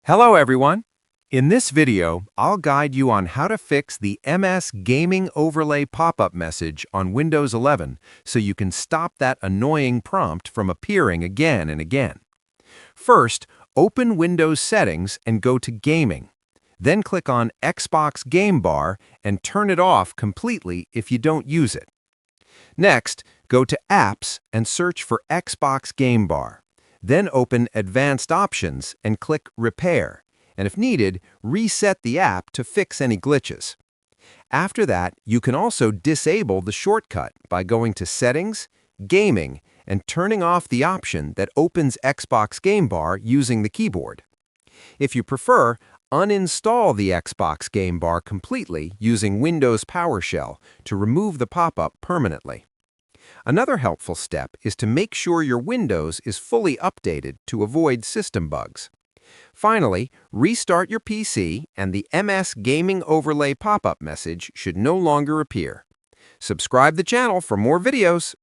Hello everyone! In this video, I'll guide you on how to fix the MS Gaming Overlay pop-up message on Windows 11 so you can stop that annoying prompt from appearing again and again. First, open Windows Settings and go to Gaming. Then click on Xbox Game Bar and turn it off completely if you don't use it. Next, go to Apps and search for Xbox Game Bar. Then open Advanced Options and click Repair, and if needed, reset the app to fix any glitches. After that, you can also disable the shortcut by going to Settings, Gaming, and turning off the option that opens Xbox Game Bar using the keyboard. If you prefer, uninstall the Xbox Game Bar completely using Windows PowerShell to remove the pop-up permanently. Another helpful step is to make sure your Windows is fully updated to avoid system bugs. Finally, restart your PC and the MS Gaming Overlay pop-up message should no longer appear. Subscribe the channel for more videos.